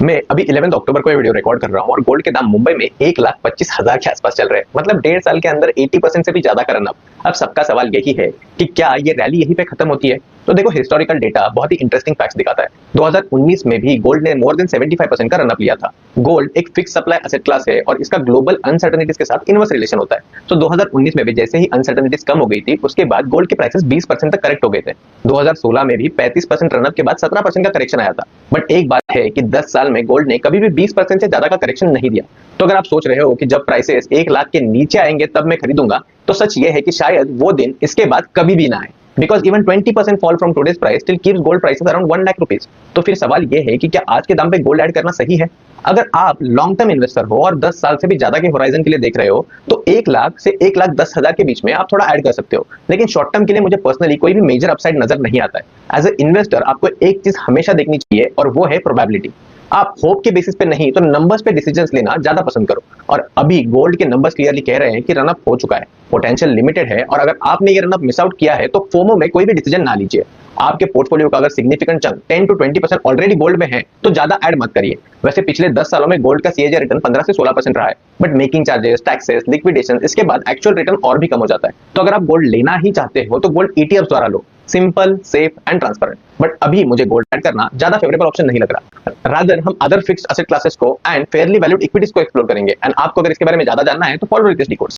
मैं अभी 11 अक्टूबर को ये वीडियो रिकॉर्ड कर रहा हूँ और गोल्ड के दाम मुंबई में 1,25,000 के आसपास चल रहे हैं। मतलब 1.5 साल के अंदर 80% से भी ज्यादा का रन अप। अब सबका सवाल यही है कि क्या ये रैली यहीं पे खत्म होती है। तो देखो, हिस्टोरिकल डेटा बहुत ही इंटरेस्टिंग फैक्ट्स दिखाता है। 2019 में भी गोल्ड ने मोर देन 75% का रन अप लिया था। गोल्ड एक फिक्स सप्लाई एसेट क्लास है और इसका ग्लोबल अनसर्टेनिटीज के साथ इनवर्स रिलेशन होता है। तो 2019 में भी जैसे ही अनसर्टेनिटीज कम हो गई थी, उसके बाद गोल्ड के प्राइसेस 20% तक करेक्ट हो गए थे। 2016 में भी 35% रन अप के बाद 17% का करेक्शन आया था। बट एक बात है कि 10 साल में गोल्ड ने कभी भी 20% से ज्यादा का करेक्शन नहीं दिया। तो अगर आप सोच रहे हो कि जब प्राइसेस 1 लाख के नीचे आएंगे तब मैं खरीदूंगा, तो सच ये है कि शायद वो दिन इसके बाद कभी भी ना आए। Because even 20% fall from today's price still keeps gold prices around 1 lakh rupees. तो फिर सवाल ये है कि क्या आज के दाम पे गोल्ड ऐड करना सही है। अगर आप लॉन्ग टर्म इन्वेस्टर हो और 10 साल से भी ज्यादा के होराइजन के लिए देख रहे हो, तो 1 लाख से 1,10,000 के बीच में आप थोड़ा ऐड कर सकते हो। लेकिन शॉर्ट टर्म के लिए मुझे पर्सनली कोई भी मेजर अपसाइड नजर नहीं आता है। एज ए इन्वेस्टर आपको एक चीज हमेशा देखनी चाहिए और वो है प्रोबेबिलिटी। आप होप के बेसिस पे नहीं तो नंबर्स पे डिसीजंस लेना ज्यादा पसंद करो। और अभी गोल्ड के नंबर्स क्लियरली कह रहे हैं कि रन अप हो चुका है, पोटेंशियल लिमिटेड है। और अगर आपने ये रन अप मिस आउट किया है तो फोमो में कोई भी डिसीजन ना लीजिए। आपके पोर्टफोलियो का अगर significant chunk 10 to 20% already gold में है तो ज्यादा ऐड मत करिए। वैसे पिछले 10 सालों में गोल्ड का सीएजी रिटर्न 15 से 16% रहा है, but making charges, taxes, liquidation, इसके बाद एक्चुअल रिटर्न और भी कम हो जाता है। तो अगर आप गोल्ड लेना ही चाहते हो तो गोल्ड ईटीएफ द्वारा लो, simple, safe and transparent. But अभी मुझे गोल्ड ऐड करना ज्यादा फेवरेबल ऑप्शन नहीं लग रहा। रादर हम अदर फिक्स्ड एसेट क्लासेस को एंड फेयरली वैल्यूड इक्विटीज को एक्सप्लोर करेंगे। एंड आपको अगर इसके बारे में ज्यादा जानना है तो फॉलो रितेश डी कोर्स।